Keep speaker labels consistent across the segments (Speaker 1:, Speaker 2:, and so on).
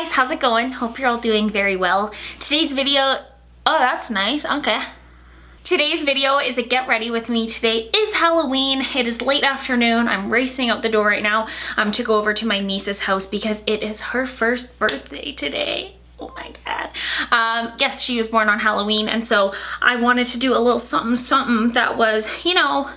Speaker 1: guys, how's it going? Hope you're all doing very well. Today's video, oh that's nice, okay. Today's video is a get ready with me. Today is Halloween. It is late afternoon. I'm racing out the door right now to go over to my niece's house because it is her first birthday today. Oh my god. Yes, she was born on Halloween, and so I wanted to do a little something that was, you know,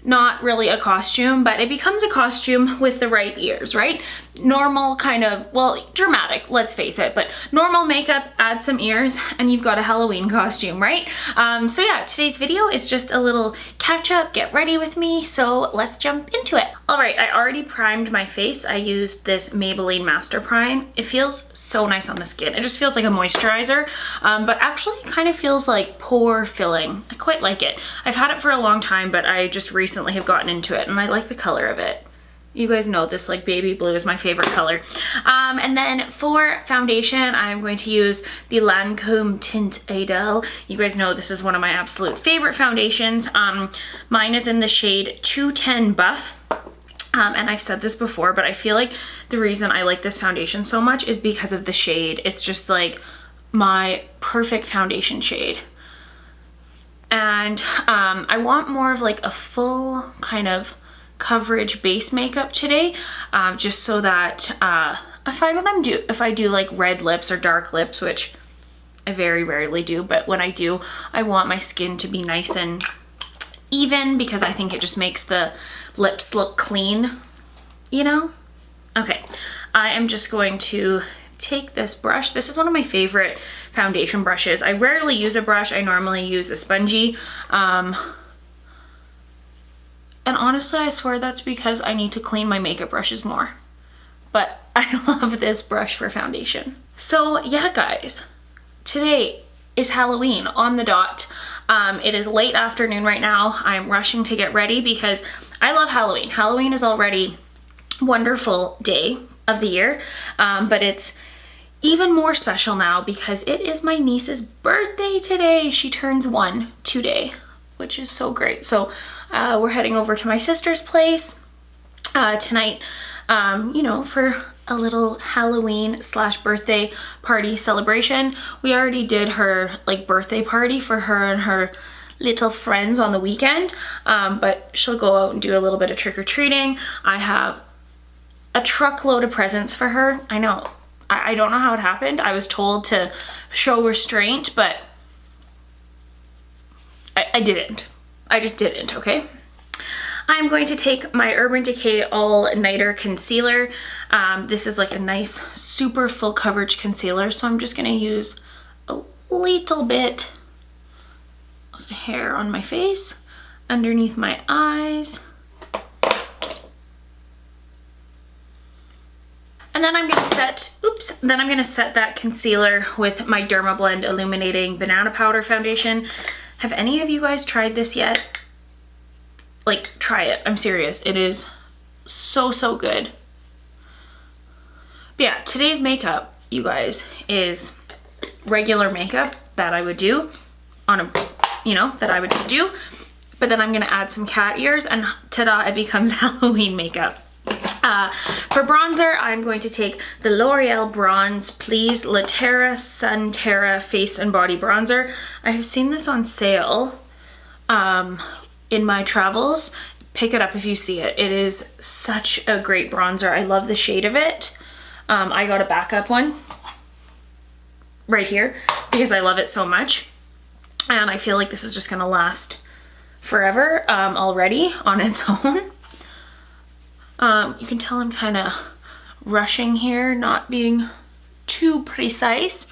Speaker 1: not really a costume, but it becomes a costume with the right ears, right? Normal kind of, well, dramatic, let's face it, but normal makeup, add some ears, and you've got a Halloween costume, right? So yeah, today's video is just a little catch up, get ready with me, so let's jump into it. All right, I already primed my face. I used this Maybelline Master Prime. It feels so nice on the skin. It just feels like a moisturizer, but actually kind of feels like pore filling. I quite like it. I've had it for a long time, but I just recently have gotten into it, and I like the color of it. You guys know this, like, baby blue is my favorite color. And then for foundation, I'm going to use the Lancome Tint Idéal. You guys know this is one of my absolute favorite foundations. Mine is in the shade 210 Buff. And I've said this before, but I feel like the reason I like this foundation so much is because of the shade. It's just like my perfect foundation shade. And I want more of like a full kind of coverage base makeup today, just so that if I do like red lips or dark lips, which I very rarely do, but when I do, I want my skin to be nice and even because I think it just makes the lips look clean, you know? Okay, I am just going to take this brush. This is one of my favorite foundation brushes. I rarely use a brush. I normally use a spongy. And honestly, I swear that's because I need to clean my makeup brushes more. But I love this brush for foundation. So yeah, guys, today is Halloween on the dot. It is late afternoon right now. I'm rushing to get ready because I love Halloween. Halloween is already a wonderful day of the year, but it's even more special now because it is my niece's birthday today. She turns 1 today, which is so great. So we're heading over to my sister's place tonight, you know, for a little Halloween / birthday party celebration. We already did her like birthday party for her and her little friends on the weekend, but she'll go out and do a little bit of trick-or-treating. I have a truckload of presents for her. I know, I don't know how it happened. I was told to show restraint, but I didn't. I just didn't, okay? I'm going to take my Urban Decay All Nighter Concealer. This is like a nice, super full coverage concealer, so I'm just gonna use a little bit of the hair on my face, underneath my eyes. And then I'm gonna set that concealer with my Dermablend Illuminating Banana Powder Foundation. Have any of you guys tried this yet? Like, try it. I'm serious. It is so good. But yeah, today's makeup, you guys, is regular makeup that I would do on a, you know, that I would just do. But then I'm gonna add some cat ears and ta-da, it becomes Halloween makeup. For bronzer, I'm going to take the L'Oreal Bronze Please La Terra Sun Terra Face and Body Bronzer. I have seen this on sale in my travels. Pick it up if you see it. It is such a great bronzer. I love the shade of it. I got a backup one right here because I love it so much. And I feel like this is just gonna last forever already on its own. You can tell I'm kind of rushing here, not being too precise.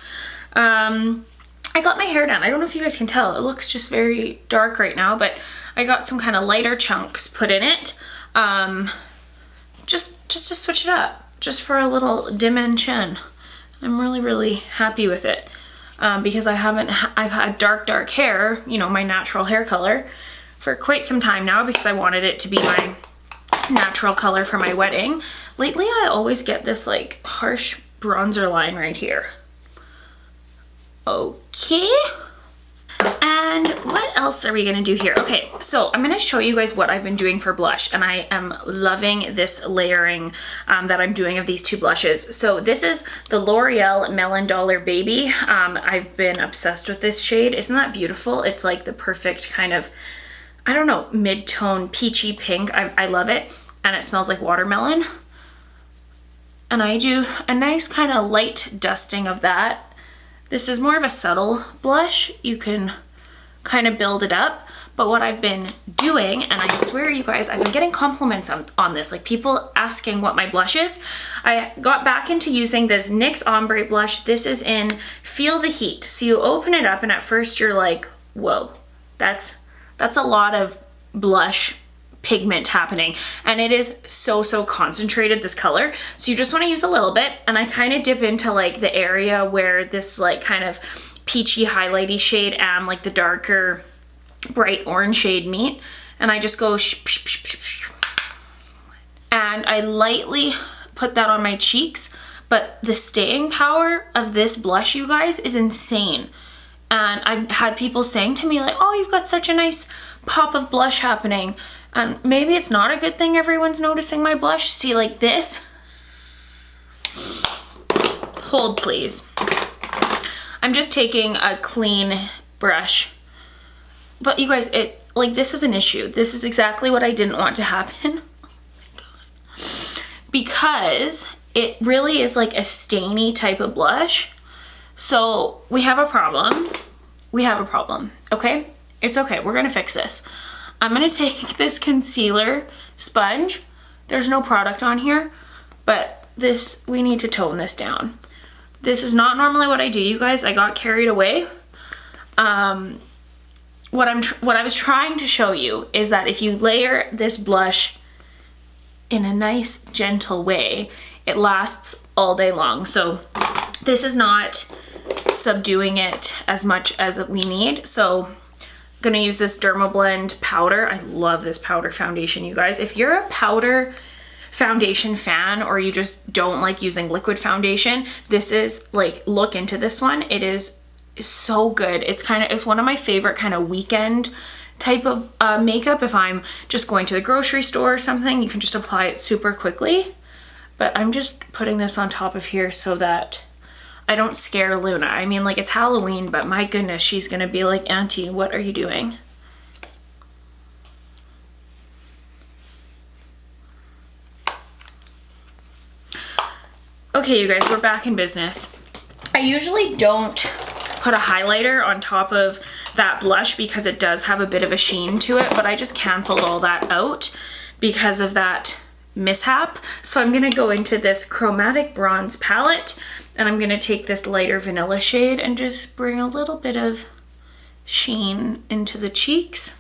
Speaker 1: I got my hair done. I don't know if you guys can tell. It looks just very dark right now, but I got some kind of lighter chunks put in it, just to switch it up, just for a little dimension. I'm really happy with it because I've had dark hair, you know, my natural hair color, for quite some time now because I wanted it to be my natural color for my wedding. Lately, I always get this like harsh bronzer line right here. Okay. And And what else are we gonna do here? Okay, so I'm gonna show you guys what I've been doing for blush, and I am loving this layering that I'm doing of these two blushes. So this is the L'Oreal Melon Dollar Baby. I've been obsessed with this shade. Isn't that beautiful? It's like the perfect kind of, I don't know, mid-tone peachy pink. I love it, and it smells like watermelon. And I do a nice kind of light dusting of that. This is more of a subtle blush. You can kind of build it up, but what I've been doing, and I swear you guys, I've been getting compliments on this, like people asking what my blush is. I got back into using this NYX Ombre blush. This is in Feel the Heat. So you open it up and at first you're like, whoa, that's a lot of blush pigment happening, and it is so concentrated, this color. So you just want to use a little bit, and I kind of dip into like the area where this like kind of peachy highlighty shade and like the darker bright orange shade meet, and I just go and I lightly put that on my cheeks. But the staying power of this blush, you guys, is insane. And I've had people saying to me like, oh, you've got such a nice pop of blush happening. And maybe it's not a good thing everyone's noticing my blush. See, like this, hold please. I'm just taking a clean brush. But you guys, like this is an issue. This is exactly what I didn't want to happen. Oh my God. Because it really is like a stainy type of blush. So we have a problem. We have a problem, okay? It's okay, we're gonna fix this. I'm gonna take this concealer sponge. There's no product on here, but we need to tone this down. This is not normally what I do, you guys. I got carried away. What I was trying to show you is that if you layer this blush in a nice, gentle way, it lasts all day long. So this is not subduing it as much as we need. So I'm gonna use this Dermablend powder. I love this powder foundation, you guys. If you're a powder foundation fan, or you just don't like using liquid foundation, this is like, look into this one. It is so good. It's one of my favorite kind of weekend type of makeup. If I'm just going to the grocery store or something, you can just apply it super quickly. But I'm just putting this on top of here so that I don't scare Luna. I mean, like, it's Halloween, but my goodness, she's gonna be like, Auntie, what are you doing? Okay, you guys, we're back in business. I usually don't put a highlighter on top of that blush because it does have a bit of a sheen to it, but I just canceled all that out because of that mishap. So I'm gonna go into this chromatic bronze palette, and I'm gonna take this lighter vanilla shade and just bring a little bit of sheen into the cheeks.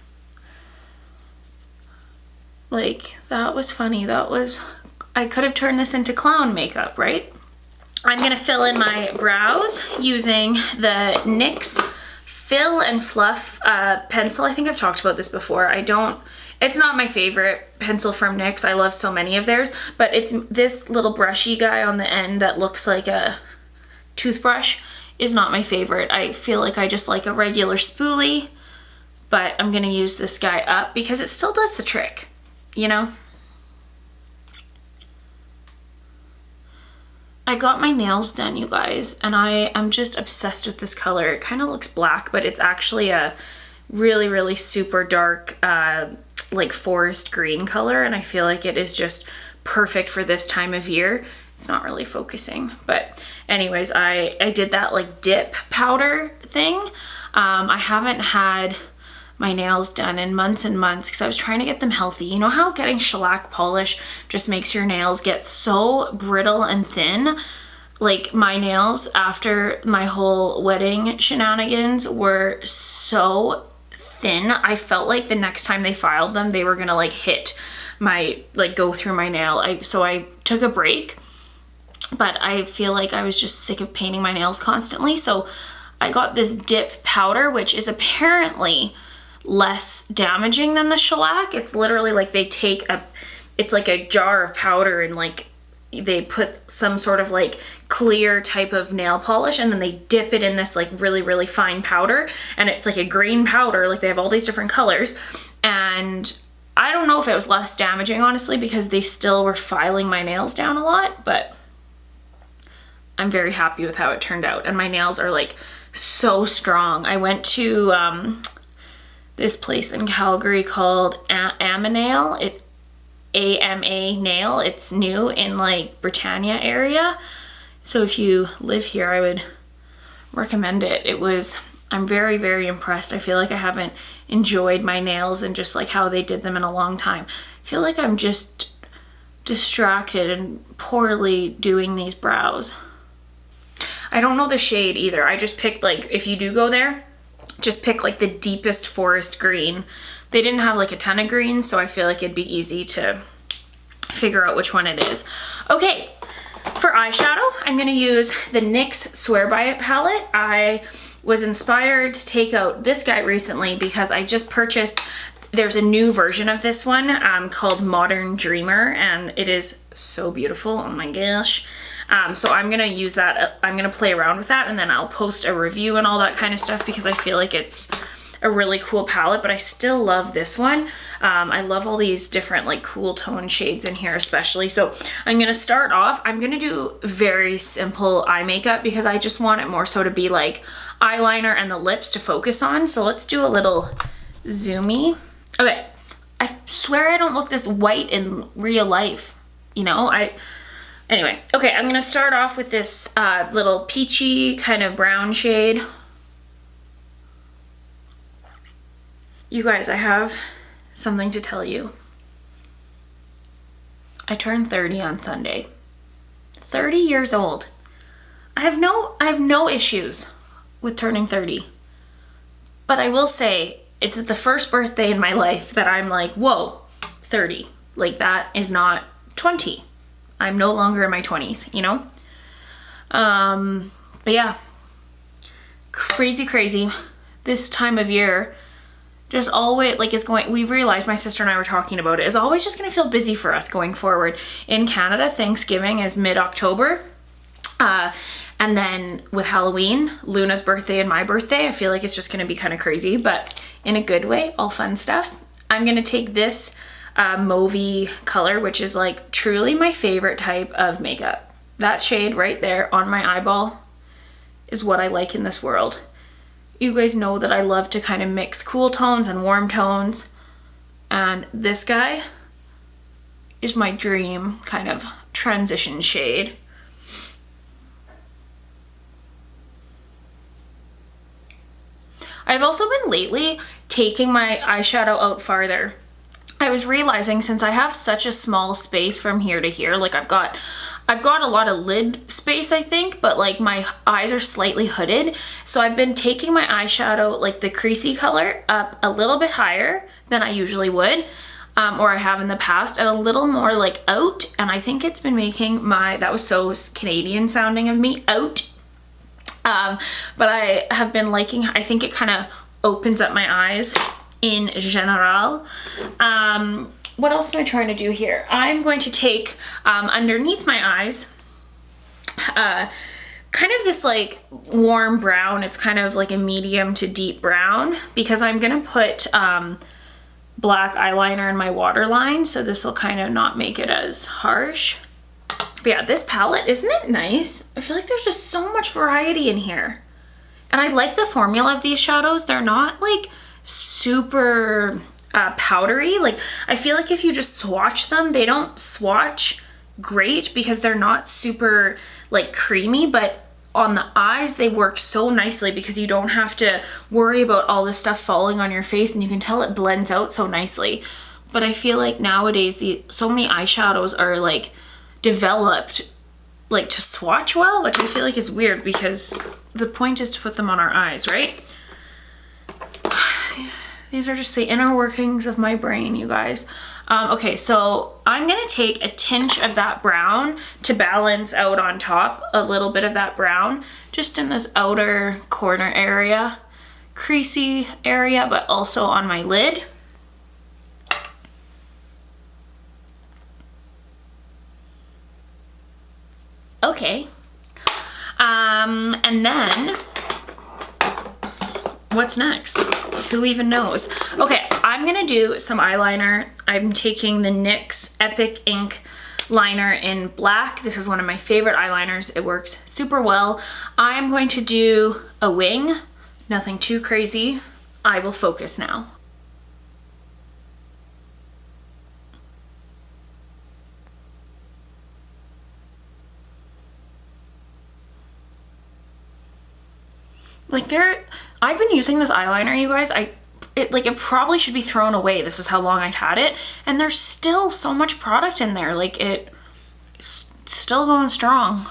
Speaker 1: Like, that was funny. I could have turned this into clown makeup, right? I'm gonna fill in my brows using the NYX Fill and Fluff pencil. I think I've talked about this before. It's not my favorite pencil from NYX. I love so many of theirs, but it's this little brushy guy on the end that looks like a toothbrush is not my favorite. I feel like I just like a regular spoolie, but I'm gonna use this guy up because it still does the trick, you know? I got my nails done, you guys, and I am just obsessed with this color. It kind of looks black, but it's actually a really, really super dark, like forest green color, and I feel like it is just perfect for this time of year. It's not really focusing, but anyways, I did that like dip powder thing. I haven't had my nails done in months and months because I was trying to get them healthy. You know how getting shellac polish just makes your nails get so brittle and thin? Like, my nails after my whole wedding shenanigans were so thin. I felt like the next time they filed them, they were gonna like hit my, like go through my nail. So I took a break, but I feel like I was just sick of painting my nails constantly. So I got this dip powder, which is apparently less damaging than the shellac. It's literally like they take it's like a jar of powder and like they put some sort of like clear type of nail polish and then they dip it in this like really, really fine powder, and it's like a green powder. Like they have all these different colors, and I don't know if it was less damaging, honestly, because they still were filing my nails down a lot, but I'm very happy with how it turned out. And my nails are like so strong. I went to this place in Calgary called Ama Nail. It's new in like Britannia area. So if you live here, I would recommend it. I'm very, very impressed. I feel like I haven't enjoyed my nails and just like how they did them in a long time. I feel like I'm just distracted and poorly doing these brows. I don't know the shade either. I just picked, like, if you do go there, just pick like the deepest forest green. They didn't have like a ton of greens, so I feel like it'd be easy to figure out which one it is. Okay, for eyeshadow, I'm gonna use the NYX Swear By It palette. I was inspired to take out this guy recently because I just purchased, there's a new version of this one called Modern Dreamer, and it is so beautiful. Oh my gosh. So I'm gonna use that, I'm gonna play around with that, and then I'll post a review and all that kind of stuff because I feel like it's a really cool palette, but I still love this one. I love all these different like cool tone shades in here especially. So I'm gonna start off, I'm gonna do very simple eye makeup because I just want it more so to be like eyeliner and the lips to focus on. So let's do a little zoomy. Okay, I swear I don't look this white in real life, you know? Anyway, okay, I'm gonna start off with this little peachy kind of brown shade. You guys, I have something to tell you. I turned 30 on Sunday. 30 years old. I have no issues with turning 30. But I will say, it's the first birthday in my life that I'm like, whoa, 30. Like, that is not 20. I'm no longer in my 20s, you know? But yeah, crazy. This time of year, just always, like, we've realized, my sister and I were talking about it, is always just gonna feel busy for us going forward. In Canada, Thanksgiving is mid-October. And then with Halloween, Luna's birthday and my birthday, I feel like it's just gonna be kind of crazy, but in a good way, all fun stuff. I'm gonna take this mauvey color, which is like truly my favorite type of makeup. That shade right there on my eyeball is what I like in this world. You guys know that I love to kind of mix cool tones and warm tones, and this guy is my dream kind of transition shade. I've also been lately taking my eyeshadow out farther. I was realizing, since I have such a small space from here to here, like I've got a lot of lid space, I think, but like my eyes are slightly hooded. So I've been taking my eyeshadow, like the creasy color, up a little bit higher than I usually would, or I have in the past, and a little more like out. And I think it's been making that was so Canadian sounding of me, out. But I have been liking, I think it kind of opens up my eyes in general. What else am I trying to do here? I'm going to take underneath my eyes kind of this like warm brown. It's kind of like a medium to deep brown, because I'm gonna put black eyeliner in my waterline, so this will kind of not make it as harsh. But yeah, this palette, isn't it nice? I feel like there's just so much variety in here. And I like the formula of these shadows. They're not like super powdery. Like, I feel like if you just swatch them, they don't swatch great because they're not super like creamy, but on the eyes they work so nicely because you don't have to worry about all this stuff falling on your face, and you can tell it blends out so nicely. But I feel like nowadays so many eyeshadows are like developed like to swatch well, which I feel like is weird because the point is to put them on our eyes, right? These are just the inner workings of my brain, you guys. Okay, so I'm gonna take a tinge of that brown to balance out on top a little bit of that brown, just in this outer corner area, creasy area, but also on my lid. And then, what's next? Who even knows? Okay, I'm gonna do some eyeliner. I'm taking the NYX Epic Ink liner in black. This is one of my favorite eyeliners. It works super well. I'm going to do a wing, nothing too crazy. I will focus now. Like I've been using this eyeliner, you guys. It probably should be thrown away. This is how long I've had it. And there's still so much product in there. Like it's still going strong.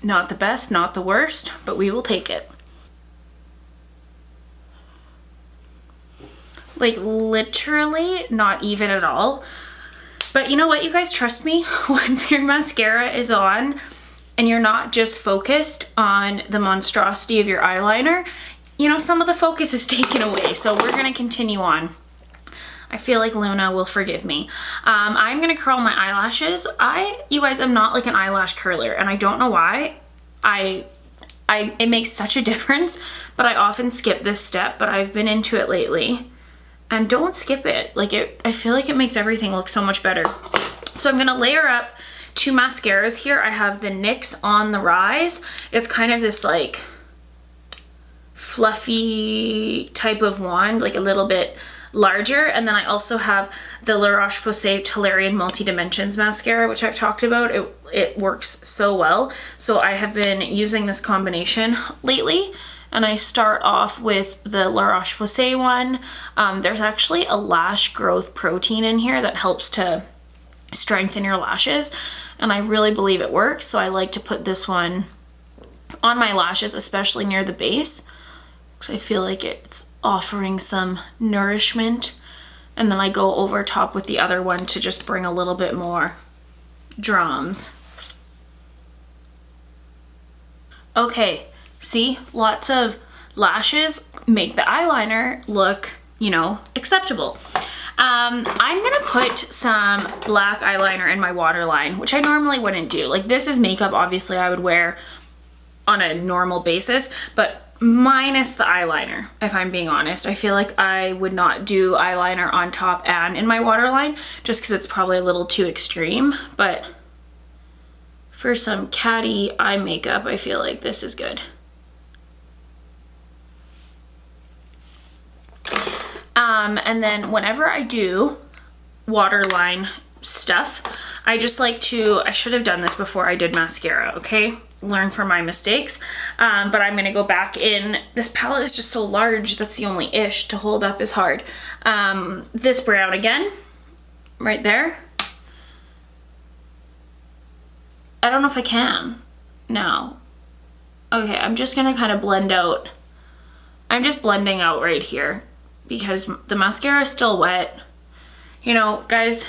Speaker 1: Not the best, not the worst, but we will take it. Like literally not even at all. But you know what, you guys, trust me, once your mascara is on and you're not just focused on the monstrosity of your eyeliner, you know, some of the focus is taken away. So we're gonna continue on. I feel like Luna will forgive me. I'm gonna curl my eyelashes. You guys, I'm not like an eyelash curler, and I don't know why. It makes such a difference, but I often skip this step, but I've been into it lately. And don't skip it. I feel like it makes everything look so much better. So I'm gonna layer up 2 mascaras here. I have the NYX On the Rise. It's kind of this like fluffy type of wand, like a little bit larger. And then I also have the La Roche-Posay Tolerian Multi-Dimensions mascara, which I've talked about. It works so well. So I have been using this combination lately. And I start off with the La Roche-Posay one. There's actually a lash growth protein in here that helps to strengthen your lashes. And I really believe it works. So I like to put this one on my lashes, especially near the base, because I feel like it's offering some nourishment. And then I go over top with the other one to just bring a little bit more drums. Okay, see, lots of lashes make the eyeliner look, you know, acceptable. I'm gonna put some black eyeliner in my waterline, which I normally wouldn't do. Like, this is makeup obviously I would wear on a normal basis, but minus the eyeliner, if I'm being honest. I feel like I would not do eyeliner on top and in my waterline, just because it's probably a little too extreme. But for some catty eye makeup, I feel like this is good. And then whenever I do waterline stuff, I just like to, I should have done this before I did mascara, okay? Learn from my mistakes. But I'm gonna go back in. This palette is just so large, that's the only ish. To hold up is hard. This brown again, right there. I don't know if I can. No. Okay, I'm just gonna kind of blend out. I'm just blending out right here because the mascara is still wet. You know, guys,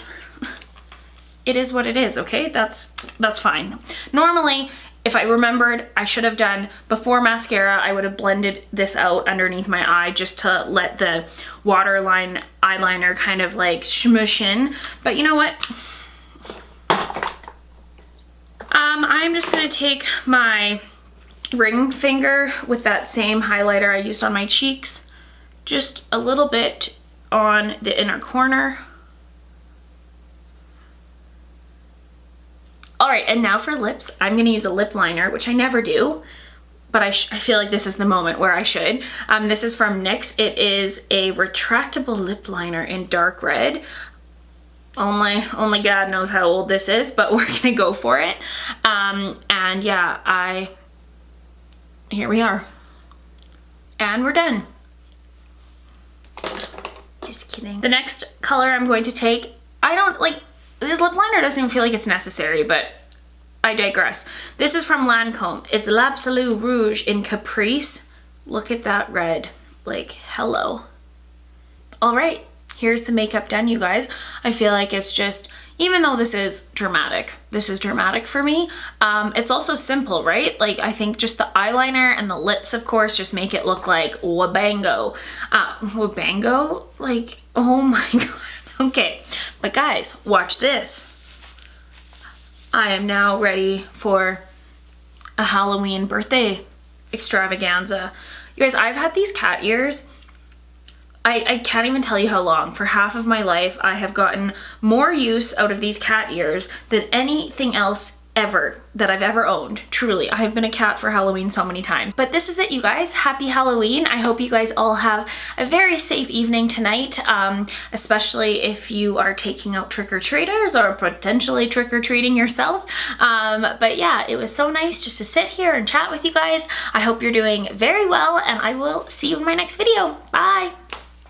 Speaker 1: it is what it is, okay? That's fine. Normally, if I remembered, I should have done before mascara, I would have blended this out underneath my eye just to let the waterline eyeliner kind of like smush in. But you know what? I'm just gonna take my ring finger with that same highlighter I used on my cheeks, just a little bit on the inner corner. All right, and now for lips, I'm gonna use a lip liner, which I never do, but I feel like this is the moment where I should. This is from NYX. It is a retractable lip liner in dark red. Only God knows how old this is, but we're gonna go for it. And yeah, here we are. And we're done. Just kidding. The next color I'm going to take, this lip liner doesn't even feel like it's necessary, but I digress. This is from Lancome. It's L'Absolu Rouge in Caprice. Look at that red. Like, hello. All right, here's the makeup done, you guys. I feel like it's just, even though this is dramatic for me, it's also simple, right? Like, I think just the eyeliner and the lips, of course, just make it look like wabango. Wabango? Like, oh my god. Okay, but guys, watch this. I am now ready for a Halloween birthday extravaganza. You guys, I've had these cat ears. I can't even tell you how long. For half of my life, I have gotten more use out of these cat ears than anything else ever that I've ever owned. Truly, I have been a cat for Halloween so many times. But this is it, you guys. Happy Halloween. I hope you guys all have a very safe evening tonight, especially if you are taking out trick-or-treaters or potentially trick-or-treating yourself. But yeah, it was so nice just to sit here and chat with you guys. I hope you're doing very well, and I will see you in my next video. Bye!